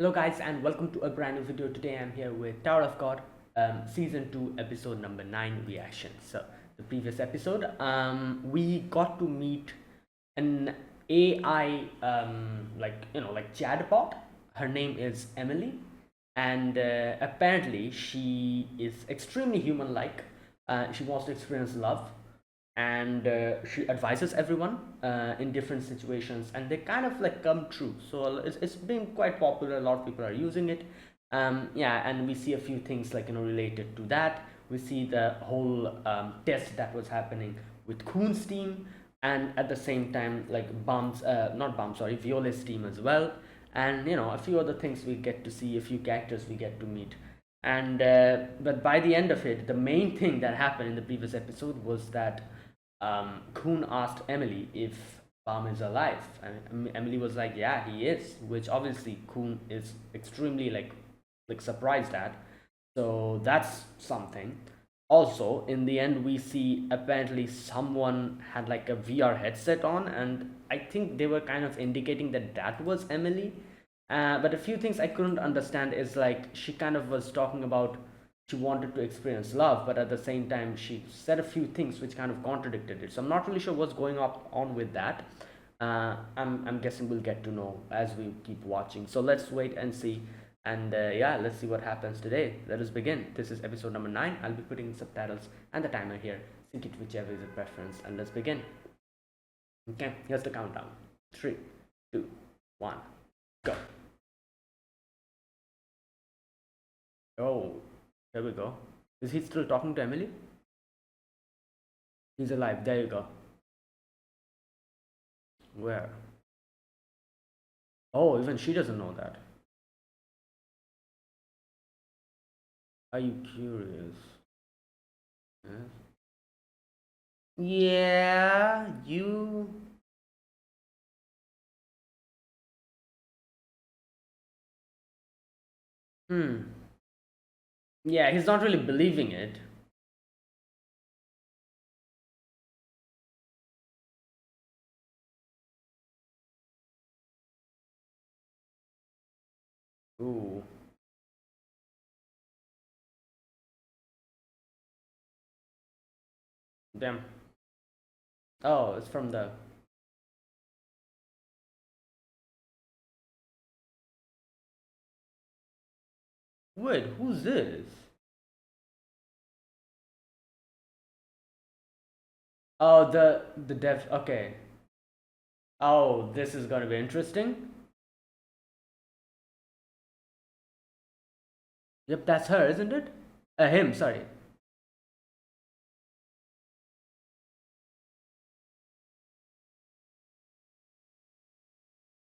Hello guys and welcome to a brand new video. Today I'm here with Tower of God, season 2 episode number 9 reaction. So the previous episode we got to meet an AI like chatbot. Her name is Emily, and apparently she is extremely human like. She wants to experience love, and she advises everyone in different situations, and they kind of like come true. So it's been quite popular. A lot of people are using it. Yeah, and we see a few things like related to that. We see the whole test that was happening with Kuhn's team, and at the same time like not Bum's, sorry, Viola's team as well, and a few other things. We get to see a few characters we get to meet. And but by the end of it, the main thing that happened in the previous episode was that Kuhn asked Emily if Baum is alive, and Emily was like, "Yeah, he is," which obviously Kuhn is extremely like surprised at. So that's something. Also, in the end, we see apparently someone had like a VR headset on, and I think they were kind of indicating that that was Emily. But a few things I couldn't understand is like she kind of was talking about she wanted to experience love, but at the same time she said a few things which kind of contradicted it. So I'm not really sure what's going on with that. I'm guessing we'll get to know as we keep watching. So let's wait and see. And yeah, let's see what happens today. Let us begin. This is episode number 9. I'll be putting subtitles and the timer here. Sync it whichever is your preference. And let's begin. Okay, here's the countdown. 3, 2, 1, go. Oh, here we go. Is he still talking to Emily? He's alive. There you go. Where? Oh, even she doesn't know that. Are you curious? Yes. Yeah, you. Hmm. Yeah, he's not really believing it. Ooh. Damn. Oh, it's from the. Wait, who's this? Oh, the dev. Okay. Oh, this is gonna be interesting. Yep, that's her, isn't it? Him. Sorry.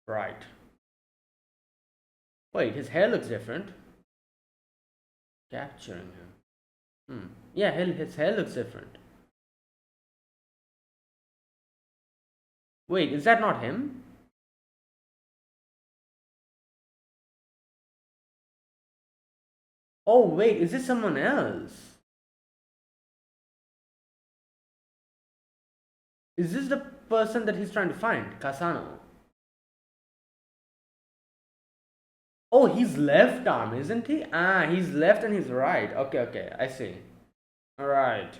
Right. Wait, his hair looks different. Capturing him. Hmm. Yeah, his hair looks different. Wait, is that not him? Oh, wait, is this someone else? Is this the person that he's trying to find? Kasano. Oh, he's left arm, isn't he? Ah, he's left and he's right. Okay, okay, I see. Alright.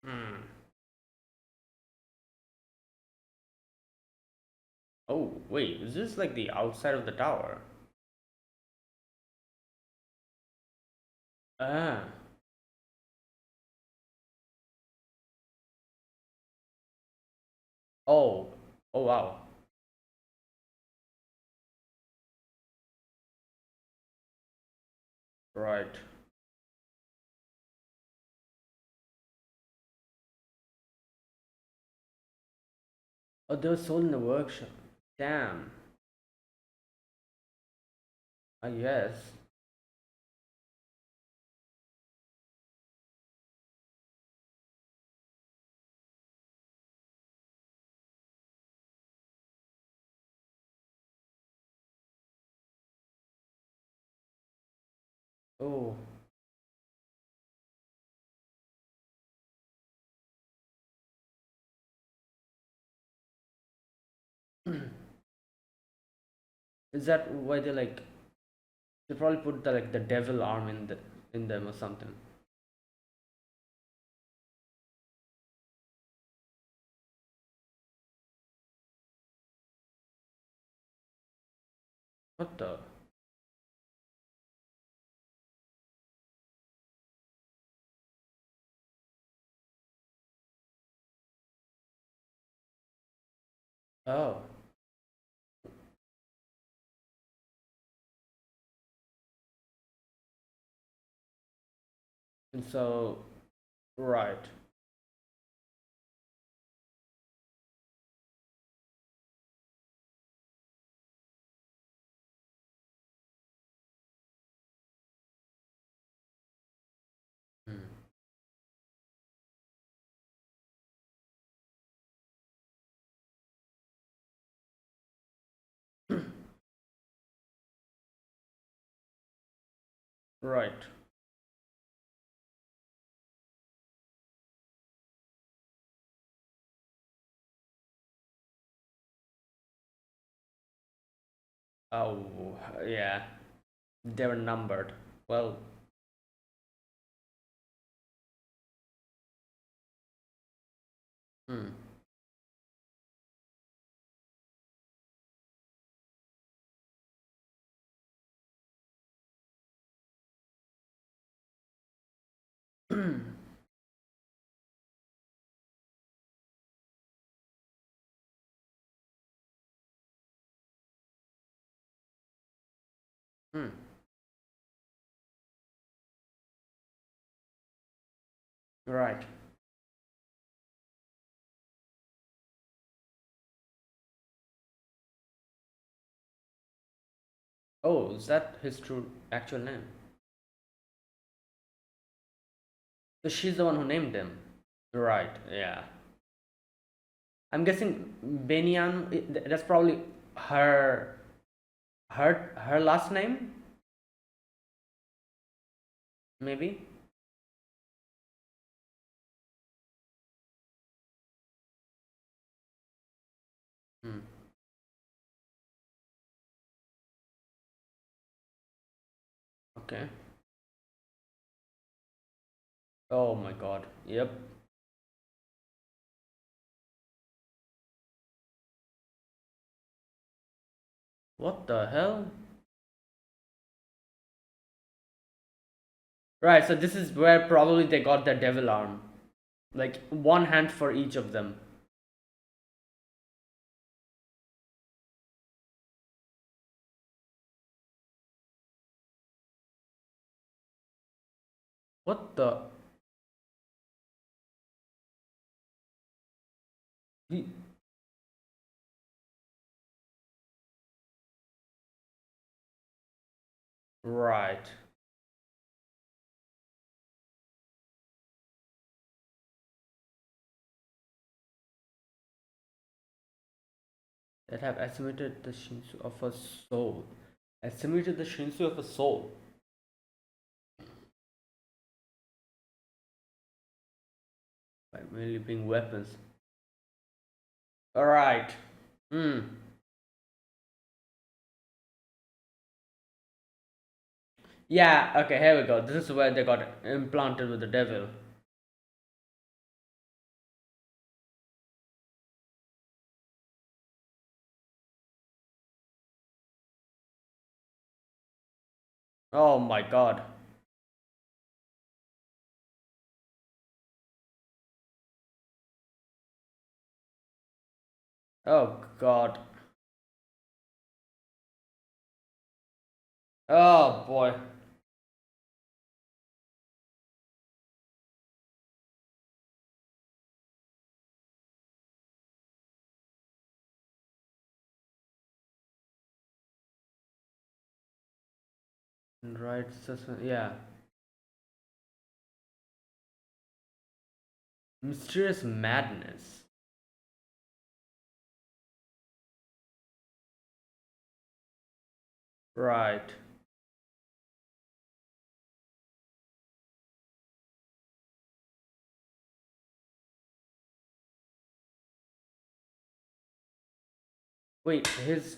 Hmm. Oh, wait, is this like the outside of the tower? Ah. Oh. Oh, wow. Right. Oh, they were sold in the workshop. Damn. I guess. Oh. Is that why they like? They probably put the like the devil arm in them or something. What the? Oh. And so, right. Hmm. Right. Oh, yeah. They were numbered. Well. Hmm. Hmm. Right. Oh, is that his true actual name? So she's the one who named him. Right. Yeah. I'm guessing Benian. That's probably her her last name, maybe. Hmm. Okay. Oh my God. Yep. What the hell? Right. So this is where probably they got the devil arm. Like one hand for each of them. What the? We- Right. That have estimated the Shinsu of a soul. Estimated the Shinsu of a soul by merely being weapons. Alright. Hmm. Yeah, okay, here we go. This is where they got implanted with the devil. Oh my god. Oh god. Oh boy. Right, yeah. Mysterious madness. Right. Wait, his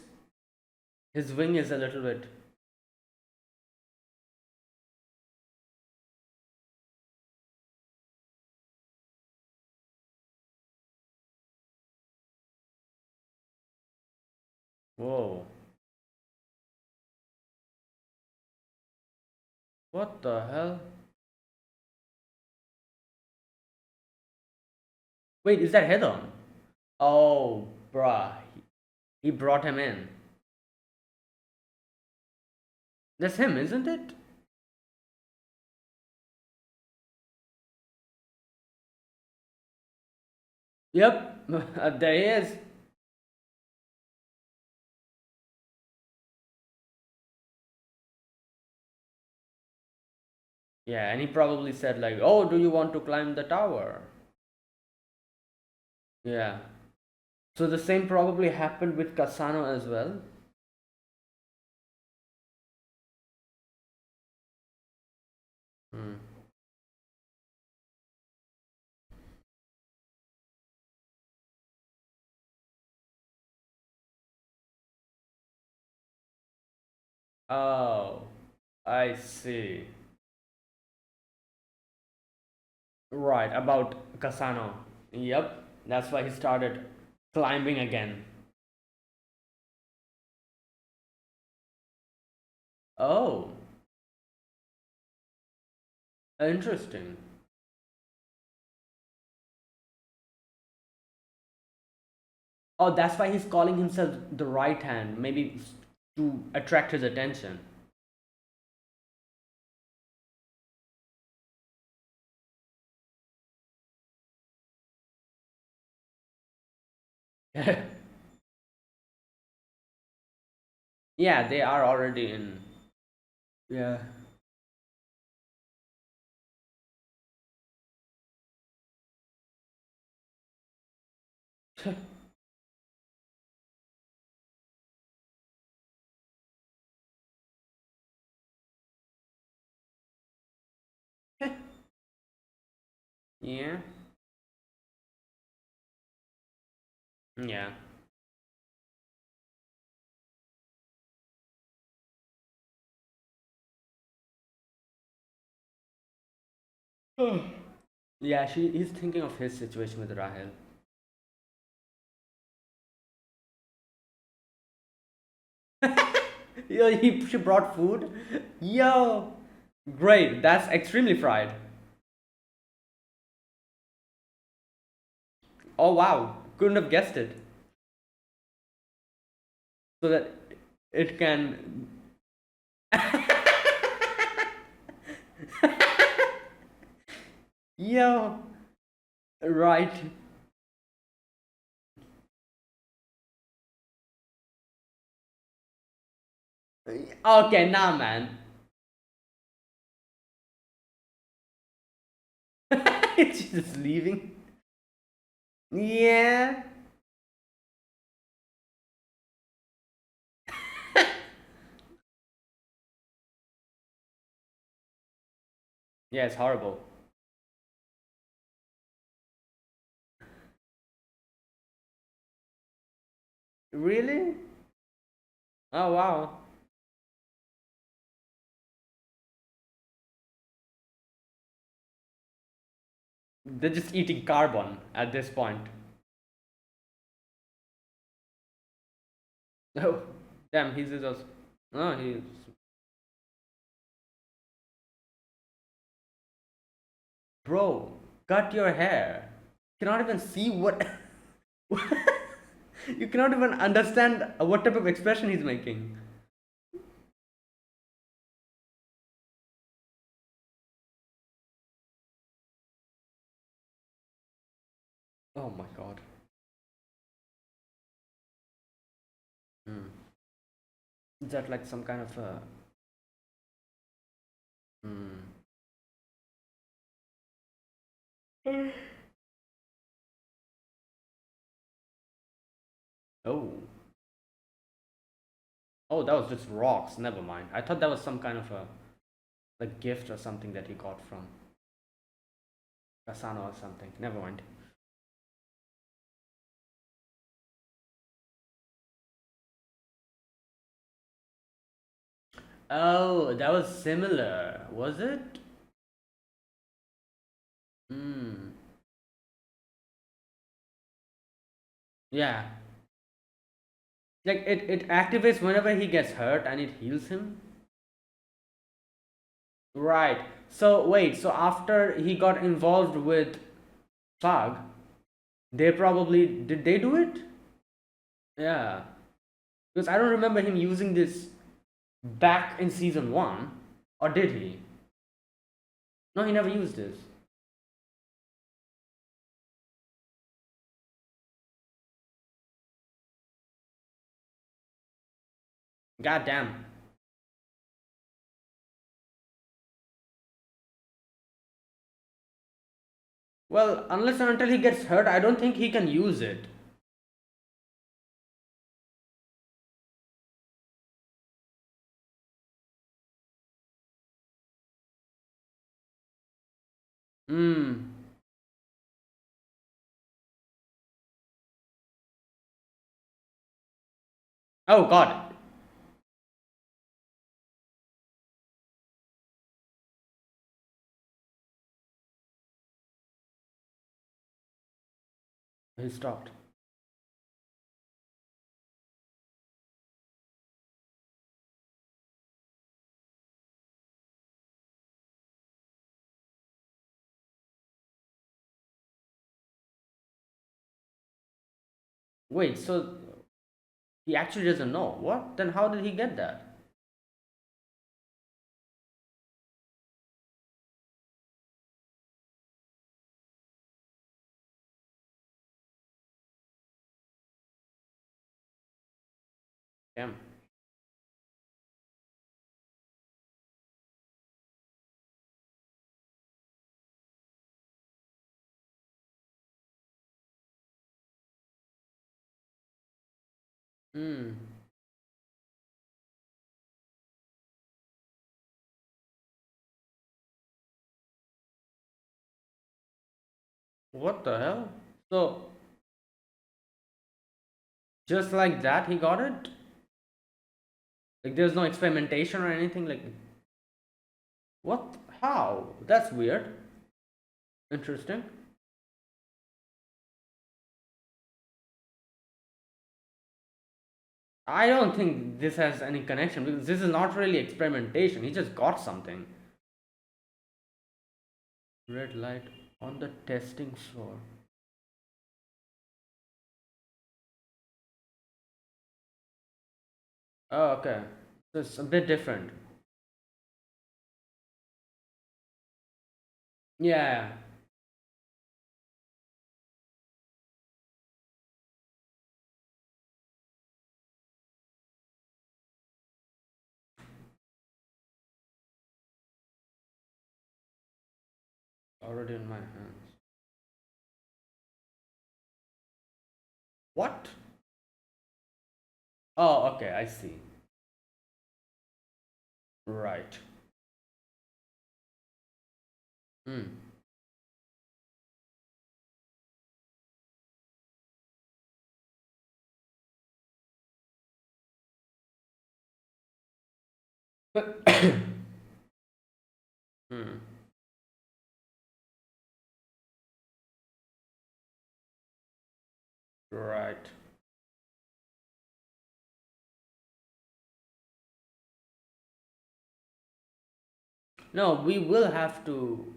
wing is a little bit. Whoa. What the hell? Wait, is that Hedon? Oh, bruh. He brought him in. That's him, isn't it? Yep. There he is. Yeah, and he probably said like, "Oh, do you want to climb the tower?" Yeah. So the same probably happened with Kasano as well. Hmm. Oh, I see. Right, about Kasano. Yep, that's why he started climbing again. Oh, interesting. Oh, that's why he's calling himself the right hand, maybe to attract his attention. Yeah, they are already in. Yeah. Yeah. Yeah. Yeah, he's thinking of his situation with Rahel. Yo, she brought food. Yo, great. That's extremely fried. Oh wow, couldn't have guessed it. So that it can. Yo, right. Okay, nah, man. She's just leaving. Yeah. Yeah, it's horrible. Really? Oh wow. They're just eating carbon at this point. Oh, damn, he's just. Oh, he's. Bro, cut your hair. You cannot even see what. You cannot even understand what type of expression he's making. Oh my god. Hmm. Is that like some kind of a. Hmm. Oh. Oh, that was just rocks. Never mind. I thought that was some kind of a like gift or something that he got from Kasano or something. Never mind. Oh, that was similar. Was it? Hmm. Yeah. Like it activates whenever he gets hurt and it heals him. Right. So wait, so after he got involved with Thug, they probably did they do it? Yeah. Because I don't remember him using this back in season one. Or did he? No, he never used this. God damn. Well, unless and until he gets hurt, I don't think he can use it. Hmm. Oh god. He stopped. Wait, so he actually doesn't know. What? Then how did he get that? Damn. Hmm. What the hell? So just like that he got it? Like there's no experimentation or anything like what? How? That's weird. Interesting. I don't think this has any connection because this is not really experimentation. He just got something. Red light on the testing floor. Oh, okay. So it's a bit different. Yeah. Already in my hands. What? Oh, okay, I see. Right. Hmm. But hmm. Right. No, we will have to.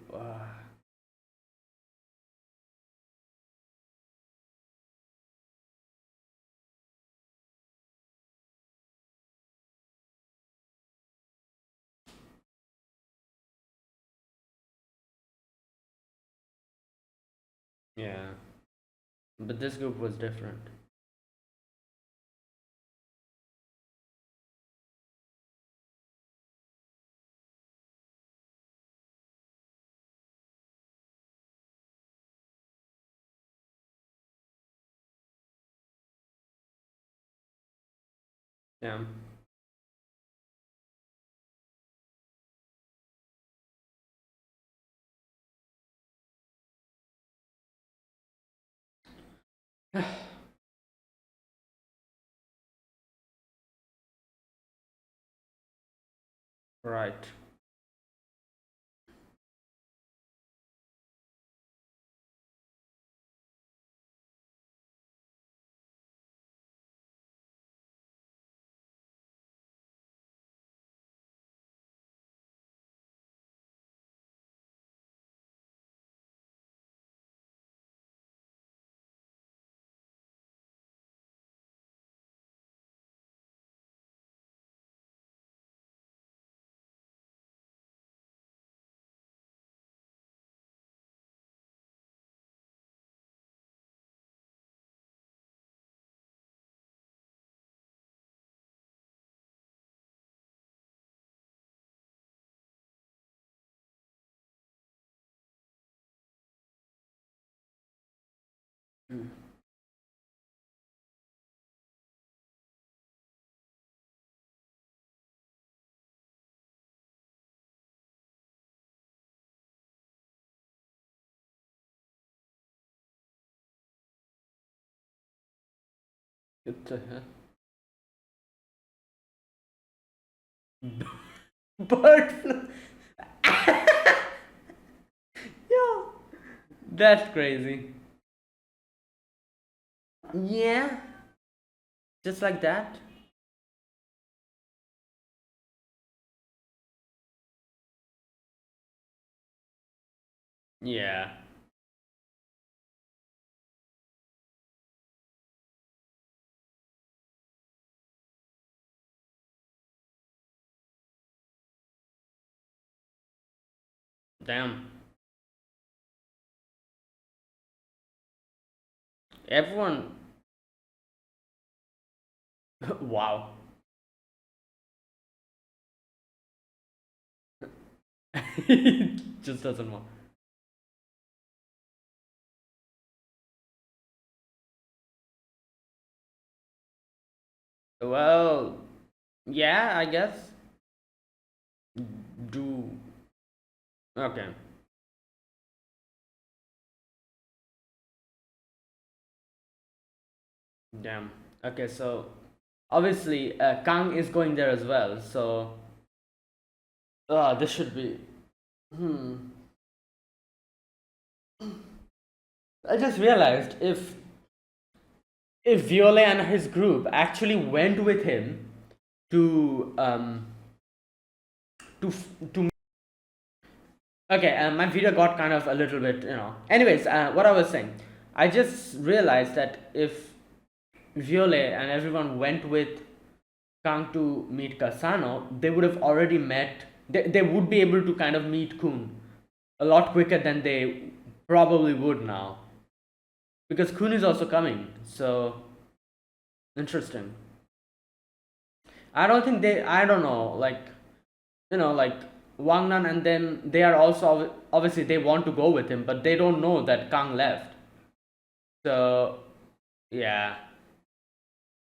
Yeah, but this group was different. Yeah. Right. Mm. Good to hear. Bird flu. Yeah, that's crazy. Yeah, just like that. Yeah. Damn. Everyone. Wow. Just doesn't want. Well, yeah, I guess. Do. Okay. Damn. Okay, so obviously Kang is going there as well. So, this should be. Hmm. I just realized if Violet and his group actually went with him to to. Okay, my video got kind of a little bit, Anyways, what I was saying, I just realized that if Violet and everyone went with Kang to meet Kasano, they would have already met. They would be able to kind of meet Kun a lot quicker than they probably would now, because Kun is also coming. So interesting. I don't think they. I don't know. Like Wang Nan, and then they are also obviously they want to go with him, but they don't know that Kang left. So yeah,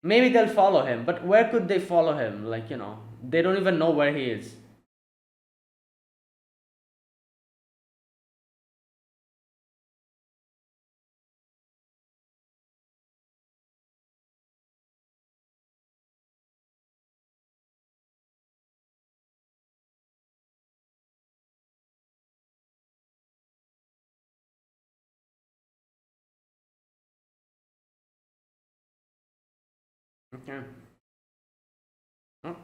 maybe they'll follow him, but where could they follow him? Like they don't even know where he is. Okay. Oh.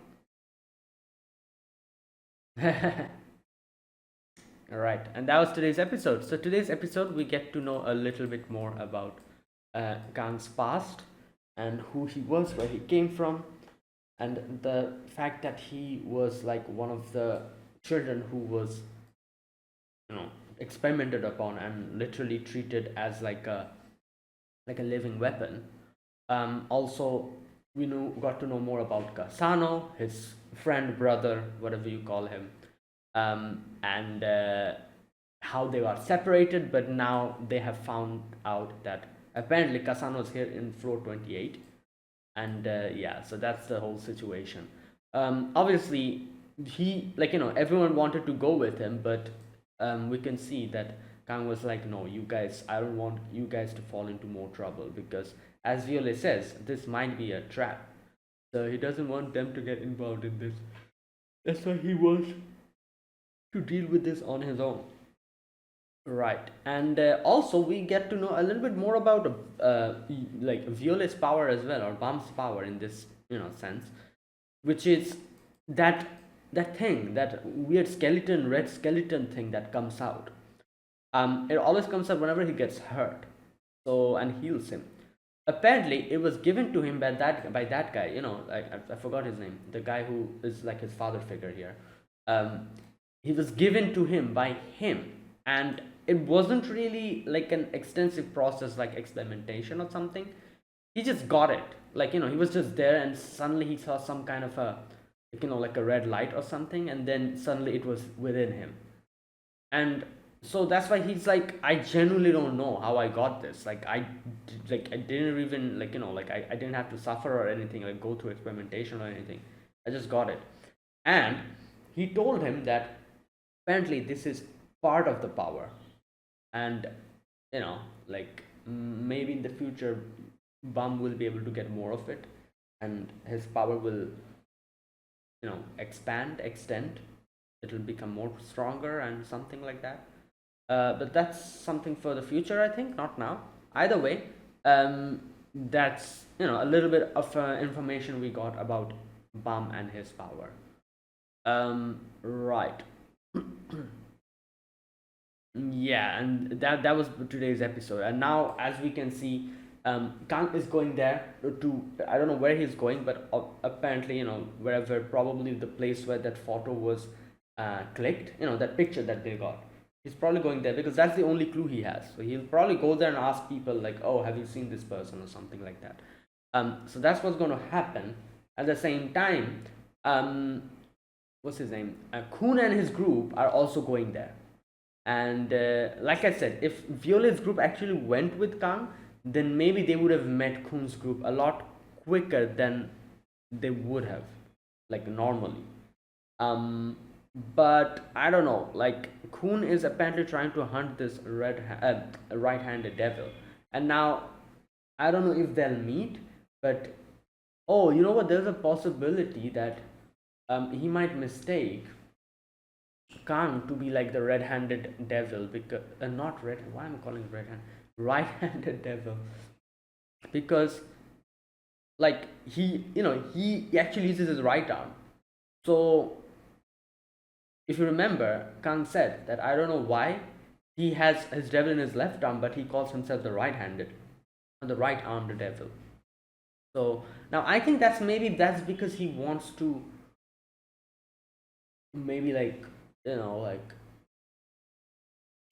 All right, and that was today's episode. So today's episode, we get to know a little bit more about Kang's past and who he was, where he came from, and the fact that he was like one of the children who was, you know, experimented upon and literally treated as like a living weapon. Also, we got to know more about Kasano, his friend, brother, whatever you call him, and how they got separated. But now they have found out that apparently Kasano is here in floor 28, and yeah, so that's the whole situation. Obviously, he everyone wanted to go with him, but we can see that Kang was like, no, you guys, I don't want you guys to fall into more trouble, because as Violet says, this might be a trap, so he doesn't want them to get involved in this. That's why he wants to deal with this on his own. Right, and also we get to know a little bit more about like Violet's power as well, or Bum's power in this sense, which is that that weird skeleton, red skeleton thing that comes out. It always comes out whenever he gets hurt, so and heals him. Apparently, it was given to him by that guy. I forgot his name. The guy who is like his father figure here. Um, he was given to him by him, and it wasn't really like an extensive process like experimentation or something. He just got it, he was just there, and suddenly he saw some kind of a like a red light or something, and then suddenly it was within him. And so that's why he's like, I genuinely don't know how I got this. I didn't even I didn't have to suffer or anything, like go through experimentation or anything. I just got it. And he told him that apparently this is part of the power, and you know maybe in the future Bum will be able to get more of it, and his power will extend. It will become more stronger and something like that. But that's something for the future, I think, not now. Either way, that's a little bit of information we got about Bum and his power. Right. Yeah, and that was today's episode. And now, as we can see, Kang is going there to, I don't know where he's going, but apparently, wherever, probably the place where that photo was clicked, that picture that they got. He's probably going there because that's the only clue he has. So he'll probably go there and ask people like, "Oh, have you seen this person?" or something like that. So that's what's going to happen. At the same time, what's his name? Khun and his group are also going there. And like I said, if Violet's group actually went with Kang, then maybe they would have met Khun's group a lot quicker than they would have, like normally. But I don't know. Like Khun is apparently trying to hunt this right-handed devil, and now I don't know if they'll meet. But oh, you know what? There's a possibility that he might mistake Kang to be like the red-handed devil, because not red. Why am I calling it red-handed? Right-handed devil, because like he actually uses his right arm. So if you remember, Kang said that I don't know why he has his devil in his left arm, but he calls himself the right-handed, the right-armed devil. So now I think that's because he wants to maybe like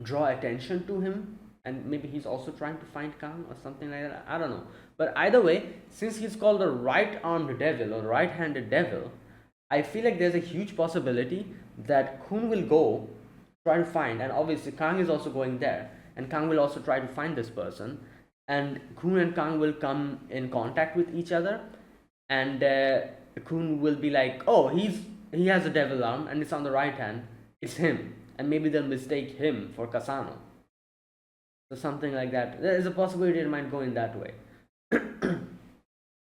draw attention to him, and maybe he's also trying to find Kang or something like that. I don't know. But either way, since he's called the right-armed devil or right-handed devil, I feel like there's a huge possibility that Khun will go try to find, and obviously Kang is also going there, and Kang will also try to find this person, and Khun and Kang will come in contact with each other, and Khun will be like, oh, he has a devil arm and it's on the right hand, it's him, and maybe they'll mistake him for Kasano. So something like that. There is a possibility it might go in that way.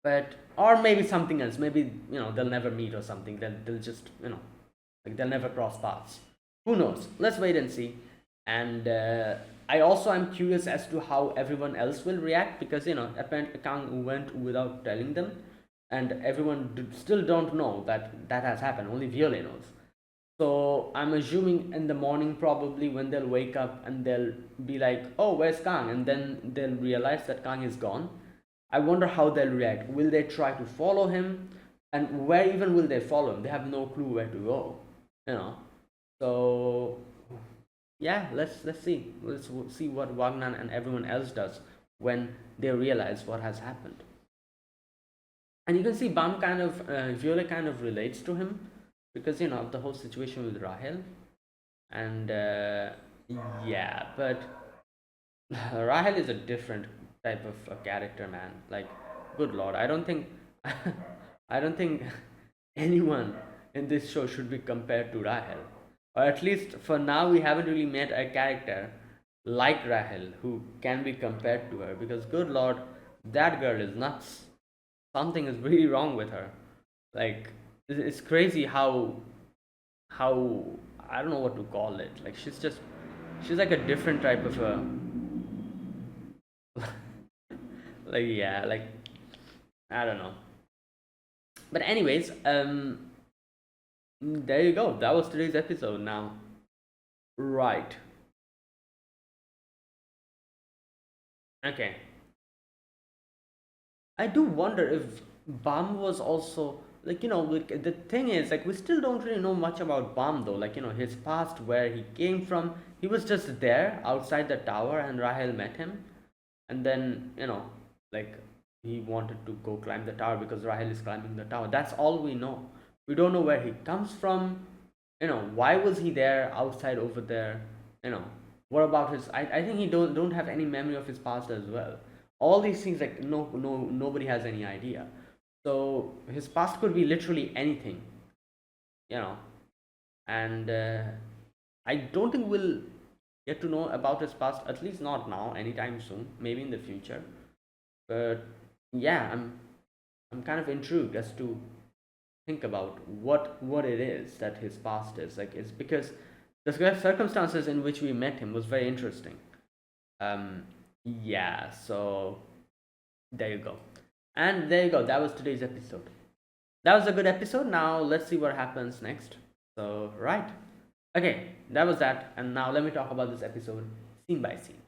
But or maybe something else. Maybe they'll never meet or something. They'll just like they'll never cross paths. Who knows? Let's wait and see. And I also am curious as to how everyone else will react, because apparently Kang went without telling them, and everyone still don't know that has happened. Only Violet knows. So I'm assuming in the morning, probably when they'll wake up and they'll be like, "Oh, where's Kang?" And then they'll realize that Kang is gone. I wonder how they'll react. Will they try to follow him? And where even will they follow him? They have no clue where to go. So yeah, let's see. See what Wagner and everyone else does when they realize what has happened. And you can see Bam kind of, Viola kind of relates to him because of the whole situation with Rahel, and yeah, but Rahel is a different type of a character, man. Like, good lord, I don't think, I don't think anyone in this show should be compared to Rahel, or at least for now, we haven't really met a character like Rahel who can be compared to her. Because, good lord, that girl is nuts. Something is really wrong with her. Like, it's crazy how I don't know what to call it. Like, she's like a different type of a, like, yeah, like, I don't know. But anyways, there you go. That was today's episode. Now, right? Okay. I do wonder if Bam was also, like, like, the thing is, like, we still don't really know much about Bam though. Like, his past, where he came from. He was just there outside the tower, and Rahel met him, and then like, he wanted to go climb the tower because Rahel is climbing the tower. That's all we know. We don't know where he comes from. Why was he there outside over there? you know what about his, I think he don't have any memory of his past as well. All these things, like, nobody has any idea. So his past could be literally anything, you know and I don't think we'll get to know about his past, at least not now, anytime soon, maybe in the future. But yeah, I'm kind of intrigued as to think about what it is that his past is like. It's because the circumstances in which we met him was very interesting. Yeah, so there you go. And there you go, that was today's episode. That was a good episode. Now let's see what happens next. So, right. Okay, that was that. And now let me talk about this episode scene by scene.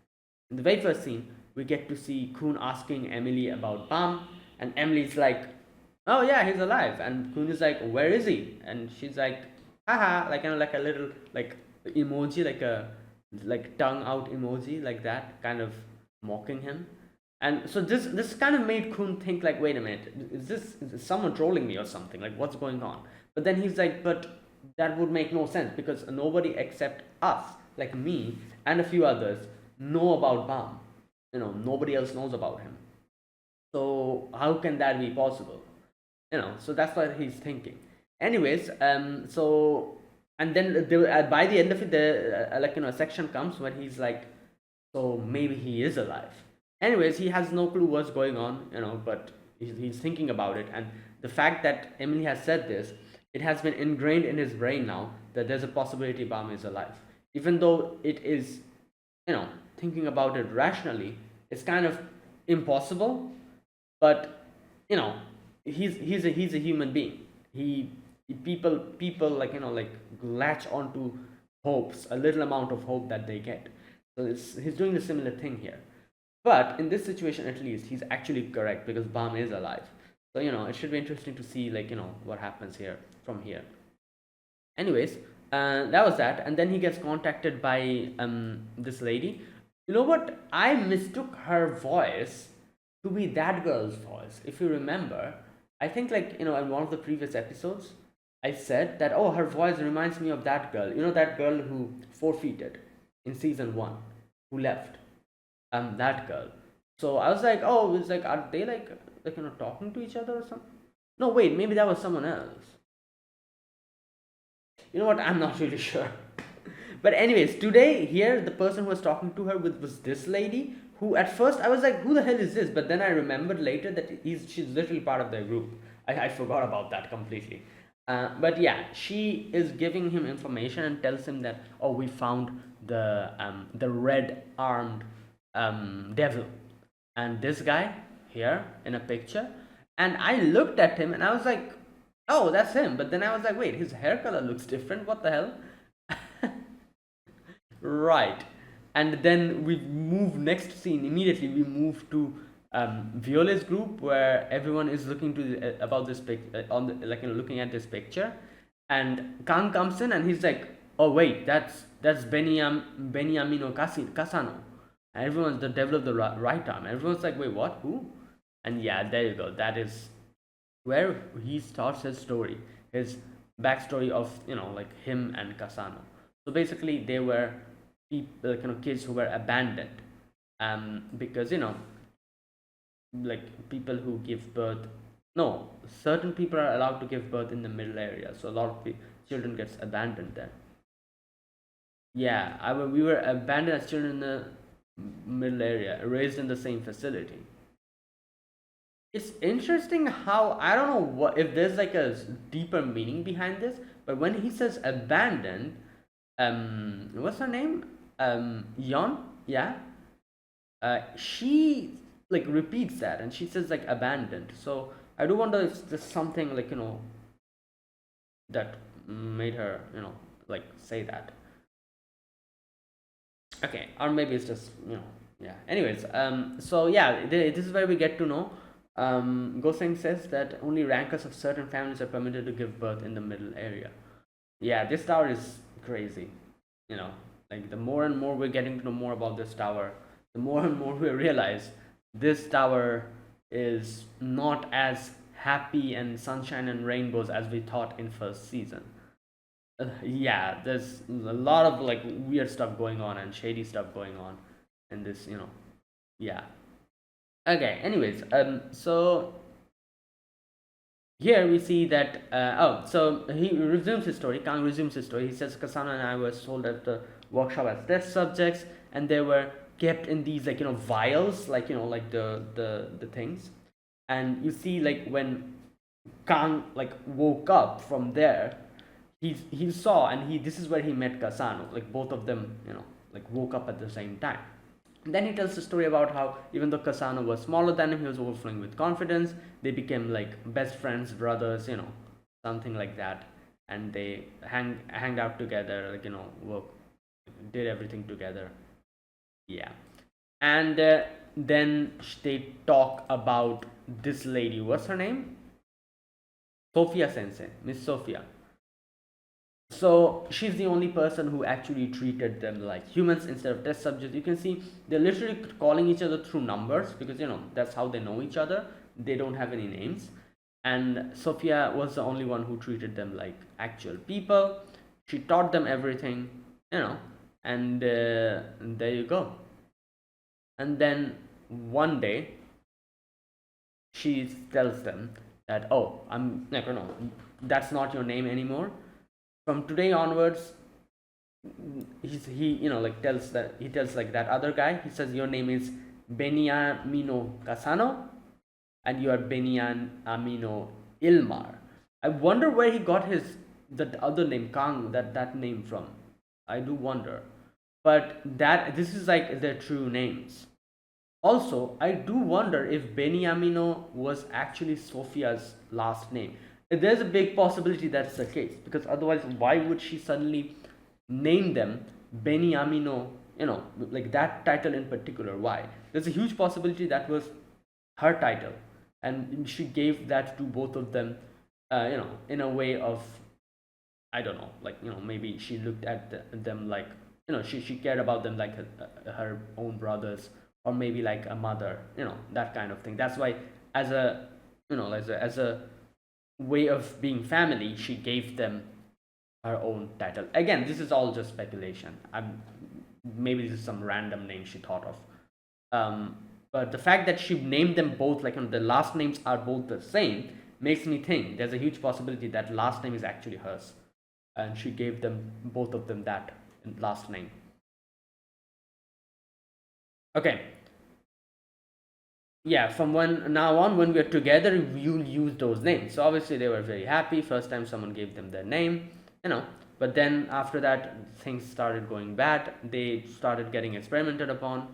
In the very first scene, we get to see Khun asking Emily about Bam, and Emily's like, "Oh yeah, he's alive." And Khun is like, "Where is he?" And she's like, "Haha," like, like a little, like, emoji, like a, like, tongue out emoji, like that, kind of mocking him. And so this kind of made Kun think, like, wait a minute, is someone trolling me or something? Like, what's going on? But then he's like, but that would make no sense because nobody except us, like me and a few others, know about Bam. Nobody else knows about him. So how can that be possible? So that's what he's thinking. Anyways, so, and then by the end of it, the like, a section comes when he's like, so maybe he is alive. Anyways, he has no clue what's going on, but he's thinking about it. And the fact that Emily has said this, it has been ingrained in his brain now that there's a possibility Bam is alive. Even though it is, thinking about it rationally, it's kind of impossible. But, he's a human being. People, like, like, latch onto hopes, a little amount of hope that they get. So he's doing a similar thing here. But in this situation, at least, he's actually correct because Bam is alive. So, it should be interesting to see, like, what happens here from here. Anyways, that was that. And then he gets contacted by this lady. You know what? I mistook her voice to be that girl's voice. If you remember, I think, like, in one of the previous episodes, I said that, oh, her voice reminds me of that girl. That girl who forfeited in season 1, who left. That girl. So I was like, oh, it's like, are they like talking to each other or something? No, wait, maybe that was someone else. You know what? I'm not really sure. But anyways, today here the person who was talking to her was this lady, who at first I was like, who the hell is this? But then I remembered later that she's literally part of their group. I forgot about that completely. But yeah, she is giving him information and tells him that, oh, we found the red armed devil, and this guy here in a picture. And I looked at him and I was like, oh, that's him. But then I was like, wait, his hair color looks different. What the hell? Right. And then we move, next scene immediately, we move to Viola's group, where everyone is looking to about this pic on the, like, looking at this picture. And Kang comes in and he's like, oh wait, that's Beniamino Casano. And everyone's the devil of the right arm. Everyone's like, wait, what? Who? And yeah, there you go. That is where he starts his story, his backstory of like him and Casano. So basically, they were people, kids who were abandoned, because like people who give birth. No, certain people are allowed to give birth in the middle area, so a lot of children gets abandoned there. Yeah, we were abandoned as children in the middle area, raised in the same facility. It's interesting how, I don't know what if there's like a deeper meaning behind this, but when he says abandoned, what's her name? Yon, yeah. She like repeats that, and she says like abandoned. So I do wonder if there's something like that made her like say that. Okay, or maybe it's just yeah. Anyways, so yeah, this is where we get to know. Goseng says that only rankers of certain families are permitted to give birth in the middle area. Yeah, this tower is crazy. You know, like the more and more we're getting to know more about this tower, the more and more we realize this tower is not as happy and sunshine and rainbows as we thought in first season. Yeah, there's a lot of like weird stuff going on and shady stuff going on in this, yeah. Okay, anyways, so here we see that, so he resumes his story. Kang resumes his story. He says, Kasana and I were sold at the workshop as test subjects, and they were kept in these like vials, like like the things. And you see like when Kang like woke up from there, he saw, and this is where he met Kasano. Like both of them, like woke up at the same time. Then he tells the story about how even though Kasano was smaller than him, he was overflowing with confidence. They became like best friends, brothers, something like that. And they hanged out together, like work, did everything together. Yeah, and then they talk about this lady. What's her name? Sophia Sensei, Miss Sophia. So she's the only person who actually treated them like humans instead of test subjects. You can see they're literally calling each other through numbers because that's how they know each other. They don't have any names. And Sophia was the only one who treated them like actual people. She taught them everything, and there you go. And then one day she tells them that, oh, I'm like, no, that's not your name anymore. From today onwards, he like tells like that other guy. He says your name is Beniamino Casano, and you are Beniamino Ilmar. I wonder where he got that other name Kang, that name from. I do wonder, but this is like their true names. Also, I do wonder if Beniamino was actually Sophia's last name. There's a big possibility that's the case, because otherwise, why would she suddenly name them Beniamino? Like that title in particular. Why? There's a huge possibility that was her title, and she gave that to both of them. In a way of, I don't know, like maybe she looked at them like she cared about them like her own brothers, or maybe like a mother, that kind of thing. That's why, as a as a way of being family, she gave them her own title. Again, this is all just speculation. Maybe this is some random name she thought of. But the fact that she named them both, like the last names are both the same, makes me think there's a huge possibility that last name is actually hers, and she gave them both of them that last name. Okay. Yeah, from now on, when we're together, you'll use those names. So obviously they were very happy. First time someone gave them their name, But then after that, things started going bad. They started getting experimented upon,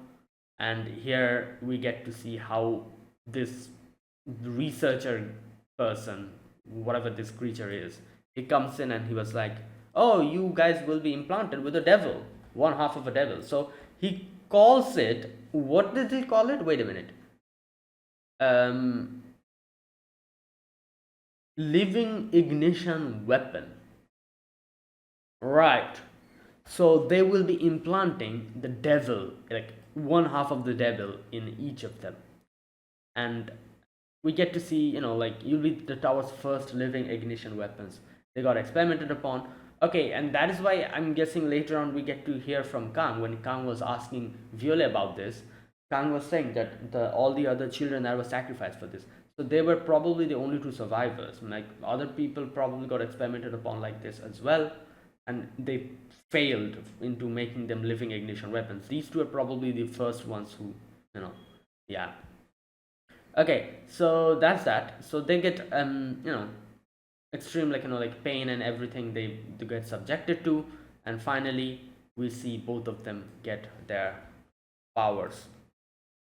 and here we get to see how this researcher person, whatever this creature is, he comes in and he was like, "Oh, you guys will be implanted with a devil, one half of a devil." So he calls it. What did he call it? Wait a minute. um, Living ignition weapon. Right. So they will be implanting the devil, like one half of the devil in each of them. And we get to see, like, you'll be the tower's first living ignition weapons. They got experimented upon. Okay, and that is why I'm guessing later on we get to hear from Kang when Kang was asking Violet about this. Kang was saying that all the other children that were sacrificed for this, so they were probably the only two survivors. Like other people probably got experimented upon like this as well, and they failed into making them living ignition weapons. These two are probably the first ones who, yeah. Okay, so that's that. So they get extreme, like, like pain and everything they get subjected to, and finally we see both of them get their powers.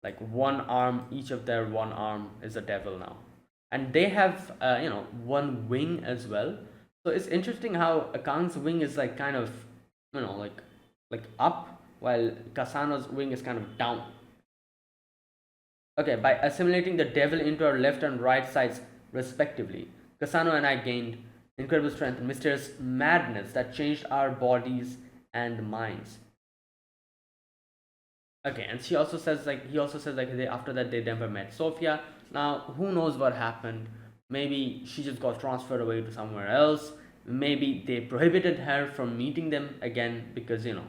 Like one arm, each of their one arm is a devil now, and they have one wing as well. So it's interesting how Kang's wing is like kind of like up, while Kasano's wing is kind of down. Okay, by assimilating the devil into our left and right sides respectively, Kasano and I gained incredible strength and mysterious madness that changed our bodies and minds. Okay, and he also says like after that they never met Sophia. Now who knows what happened? Maybe she just got transferred away to somewhere else. Maybe they prohibited her from meeting them again because they're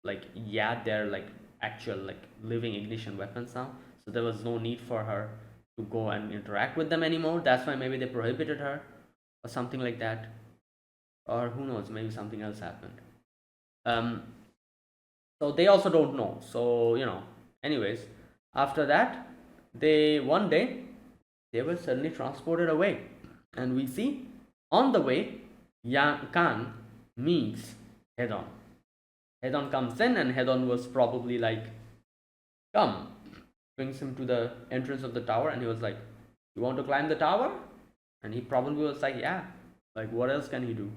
like actual like living ignition weapons now. So there was no need for her to go and interact with them anymore. That's why maybe they prohibited her or something like that. Or who knows, maybe something else happened. So they also don't know. So anyways, after that, one day they were suddenly transported away, and we see on the way Yang Kang meets Hedon. Hedon comes in, and Hedon was probably like, come, brings him to the entrance of the tower, and he was like, you want to climb the tower? And he probably was like, yeah, like what else can he do?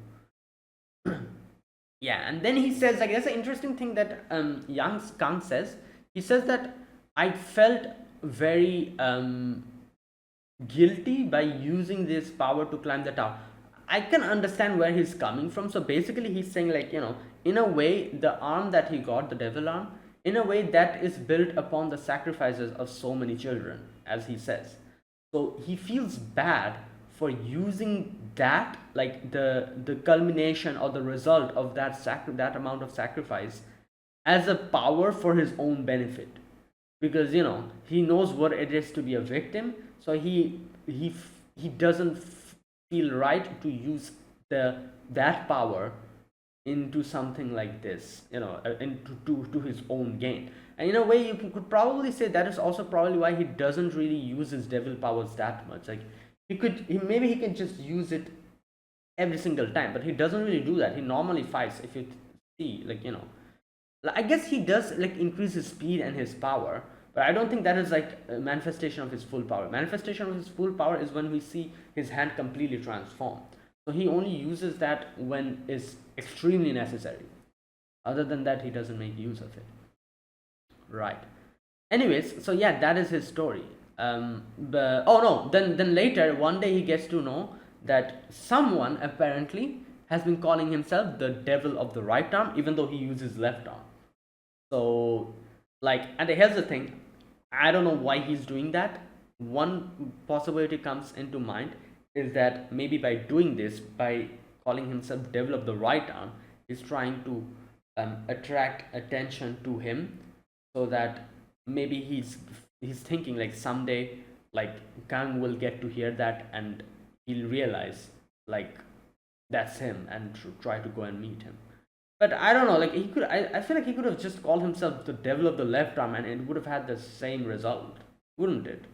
Yeah, and then he says, like, that's an interesting thing that Yang Kang says. He says that I felt very guilty by using this power to climb the tower. I can understand where he's coming from. So basically he's saying, like, in a way, the arm that he got, the devil arm, in a way that is built upon the sacrifices of so many children, as he says. So he feels bad for using that, like the culmination or the result of that amount of sacrifice, as a power for his own benefit, because he knows what it is to be a victim. So he doesn't feel right to use that power into something like this, to his own gain. And in a way, you could probably say that is also probably why he doesn't really use his devil powers that much. Like maybe he can just use it every single time, but he doesn't really do that. He normally fights. If you see, I guess he does like increase his speed and his power, but I don't think that is like a manifestation of his full power. Manifestation of his full power is when we see his hand completely transform. So he only uses that when it's extremely necessary. Other than that, he doesn't make use of it. Right. Anyways, so yeah, that is his story. Then later one day he gets to know that someone apparently has been calling himself the devil of the right arm, even though he uses left arm. So and here's the thing, I don't know why he's doing that. One possibility comes into mind is that maybe by doing this, by calling himself devil of the right arm, he's trying to attract attention to him, so that maybe he's thinking like someday like Kang will get to hear that and he'll realize like that's him and try to go and meet him. But I don't know, like he could, I feel like he could have just called himself the devil of the left arm and it would have had the same result, wouldn't it?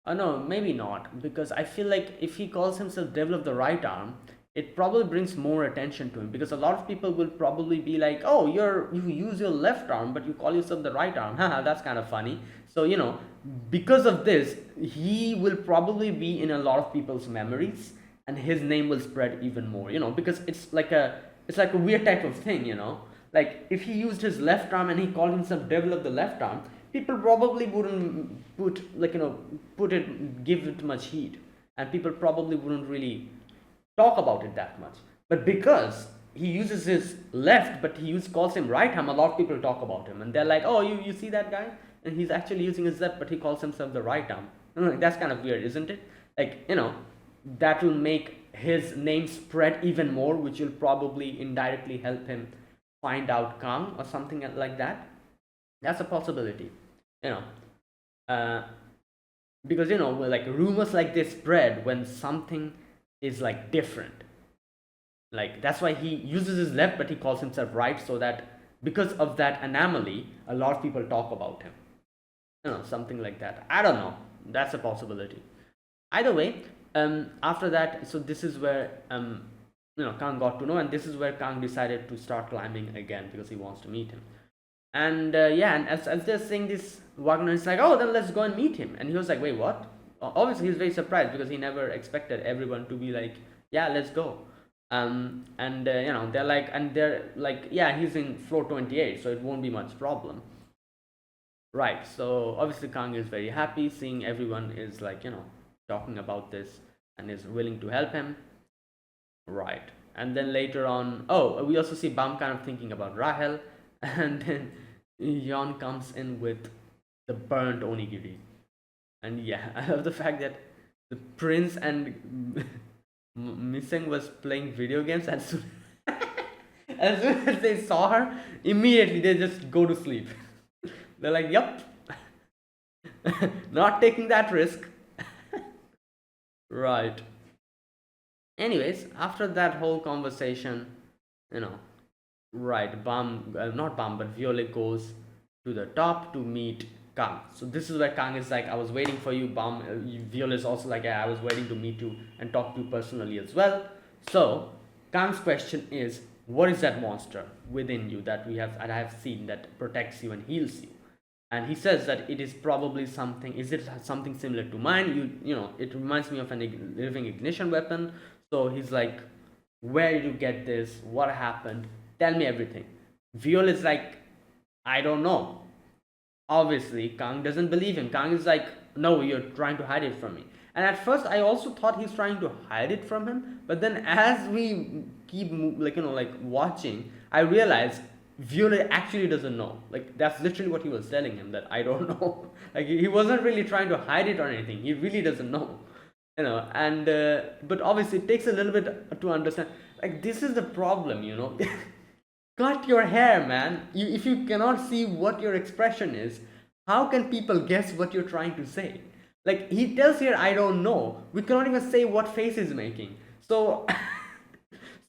No, maybe not, because I feel like if he calls himself devil of the right arm, it probably brings more attention to him, because a lot of people will probably be like, oh, you use your left arm but you call yourself the right arm, haha, that's kind of funny. So because of this, he will probably be in a lot of people's memories and his name will spread even more, because it's like a weird type of thing, like if he used his left arm and he called himself devil of the left arm, people probably wouldn't give it much heed, and people probably wouldn't really talk about it that much. But because he uses his left, but calls him right arm. A lot of people talk about him, and they're like, "Oh, you see that guy? And he's actually using his left, but he calls himself the right arm." That's kind of weird, isn't it? Like, that will make his name spread even more, which will probably indirectly help him find out Kang or something like that. That's a possibility, you know. Because like rumors like this spread when something is like different. Like that's why he uses his left, but he calls himself right, so that because of that anomaly, a lot of people talk about him. Something like that. I don't know. That's a possibility. Either way, after that, so this is where Kang got to know, and this is where Kang decided to start climbing again because he wants to meet him. And and as they're saying this, Wagner is like, "Oh, then let's go and meet him." And he was like, "Wait, what?" Obviously, he's very surprised because he never expected everyone to be like, "Yeah, let's go." They're like, "Yeah, he's in floor 28, so it won't be much problem." Right. So obviously, Kang is very happy seeing everyone is like, talking about this and is willing to help him. Right. And then later on, we also see Bam kind of thinking about Rahel, and then Yon comes in with the burnt onigiri. And yeah, I love the fact that the prince and Miseng was playing video games, and as soon as they saw her, immediately they just go to sleep. They're like, "Yup, not taking that risk." Right. Anyways, after that whole conversation, right, not Bam, but Violet goes to the top to meet Kang. So this is where Kang is like, "I was waiting for you." Bam, Violet is also like, "Yeah, I was waiting to meet you and talk to you personally as well." So Kang's question is, what is that monster within you that I have seen that protects you and heals you? And he says that it is probably something. Is it something similar to mine? It reminds me of an living ignition weapon. So he's like, "Where did you get this? What happened? Tell me everything." Violet's like, "I don't know." Obviously, Kang doesn't believe him. Kang is like, "No, you're trying to hide it from me." And at first, I also thought he's trying to hide it from him. But then, as we keep watching, I realized Violet actually doesn't know. Like that's literally what he was telling him, that I don't know. Like he wasn't really trying to hide it or anything. He really doesn't know. And but obviously it takes a little bit to understand. Like this is the problem. Cut your hair, man. If you cannot see what your expression is, how can people guess what you're trying to say? Like he tells here, "I don't know." We cannot even say what face he's making. So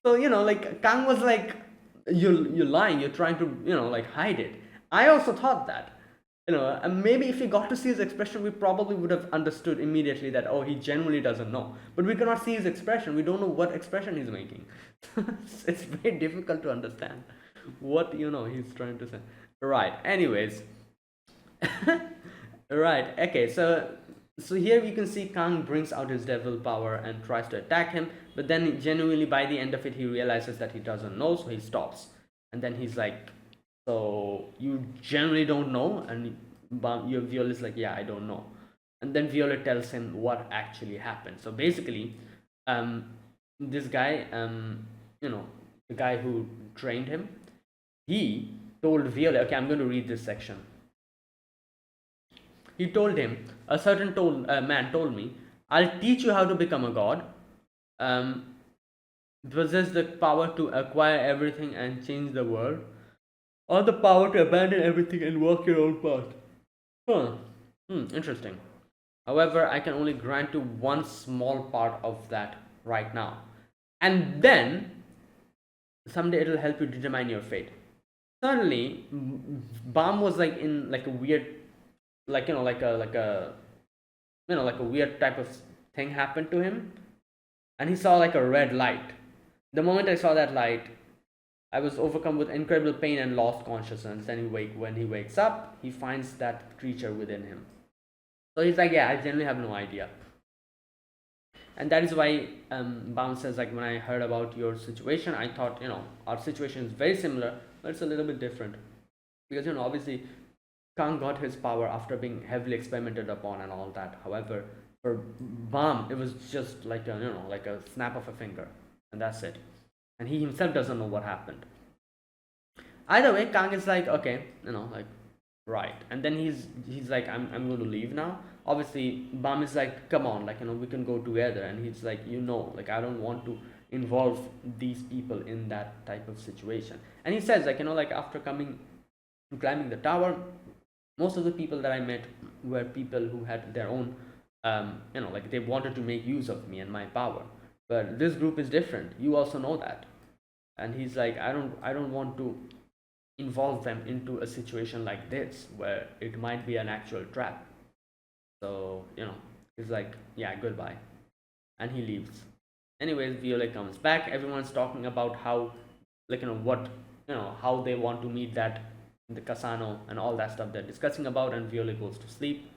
so like Kang was like, you're lying, you're trying to hide it. I also thought that, and maybe if we got to see his expression, we probably would have understood immediately that, oh, he genuinely doesn't know. But we cannot see his expression, we don't know what expression he's making. It's very difficult to understand what he's trying to say. Right, anyways. Right, okay, so here we can see Kang brings out his devil power and tries to attack him, but then genuinely by the end of it he realizes that he doesn't know, so he stops. And then he's like, "So you generally don't know?" And Violet is like, "Yeah, I don't know." And then Violet tells him what actually happened. So basically, this guy, the guy who trained him, he told Violet, okay, I'm going to read this section. He told him, "A certain man told me, I'll teach you how to become a god, possess the power to acquire everything and change the world, or the power to abandon everything and walk your own path." Interesting. However, I can only grant you one small part of that right now. And then, someday it'll help you determine your fate. Suddenly, Bam was like in like a weird, like a weird type of thing happened to him, and he saw like a red light. The moment I saw that light, I was overcome with incredible pain and lost consciousness. Then when he wakes up, he finds that creature within him. So he's like, "Yeah, I generally have no idea." And that is why Bam says, like, when I heard about your situation, I thought, our situation is very similar, but it's a little bit different. Because, obviously, Kang got his power after being heavily experimented upon and all that. However, for Bam, it was just like a, like a snap of a finger, and that's it. and he himself doesn't know what happened. Either way, Kang is like, okay, like, right. And then he's like, I'm going to leave now. Obviously, Bam is like, come on, like, we can go together. And he's like, like, I don't want to involve these people in that type of situation. And he says, like, like, after climbing the tower, most of the people that I met were people who had their own, like, they wanted to make use of me and my power. But this group is different. You also know that. And he's like, I don't want to involve them into a situation like this where it might be an actual trap. So, he's like, yeah, goodbye. And he leaves. Anyways, Violet comes back. Everyone's talking about how, like, what, how they want to meet that, the Kasano and all that stuff they're discussing about, and Violet goes to sleep.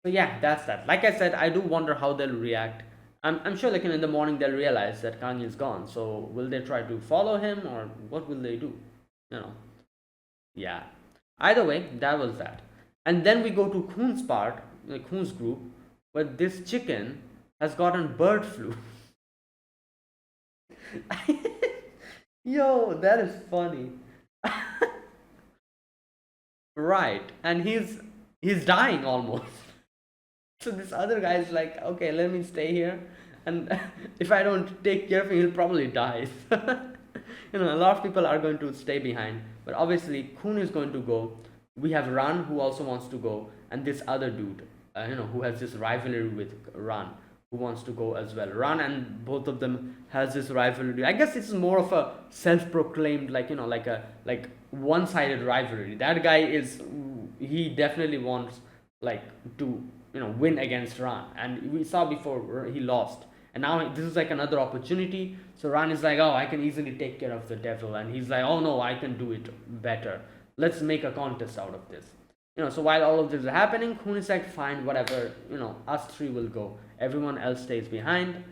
So yeah, that's that. Like I said, I do wonder how they'll react. I'm sure, like, in the morning they'll realize that Kang is gone. So will they try to follow him, or what will they do? Yeah. Either way, that was that. And then we go to Khoon's part, like Khoon's group, where this chicken has gotten bird flu. Yo, that is funny. Right. And he's dying almost. So this other guy is like, okay, let me stay here, and if I don't take care of him, he'll probably die. A lot of people are going to stay behind, but obviously Khoon is going to go. We have Ran, who also wants to go, and this other dude, who has this rivalry with Ran, who wants to go as well. Ran and both of them has this rivalry. I guess it's more of a self-proclaimed, like, like one-sided rivalry. That guy he definitely wants, like, to win against Ran, and we saw before he lost, and now this is like another opportunity. So Ran is like, oh, I can easily take care of the devil, and he's like, oh no, I can do it better. Let's make a contest out of this. So while all of this is happening, Khoon is like, fine, whatever, us three will go, everyone else stays behind.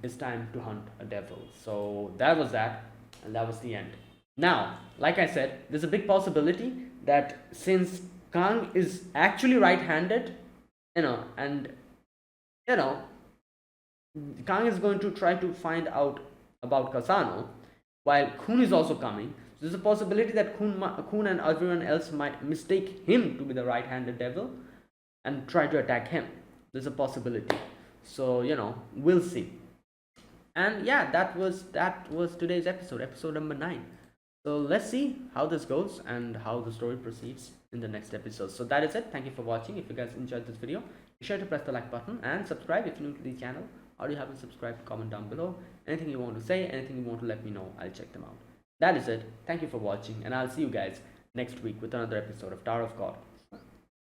It's time to hunt a devil. So that was that, and that was the end. Now, like I said, there's a big possibility that since Kang is actually right-handed, and Kang is going to try to find out about Kasano, while Khoon is also coming. So there's a possibility that Khoon and everyone else might mistake him to be the right-handed devil and try to attack him. There's a possibility. So we'll see. And yeah, that was today's episode number 9. So let's see how this goes and how the story proceeds in the next episode. So that is it. Thank you for watching. If you guys enjoyed this video, be sure to press the like button and subscribe if you're new to the channel, or you haven't subscribed. Comment down below anything you want to say, anything you want to let me know. I'll check them out. That is it. Thank you for watching, and I'll see you guys next week with another episode of Tower of God.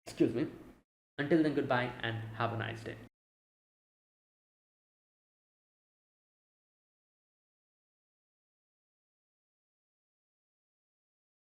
Excuse me. Until then, goodbye and have a nice day.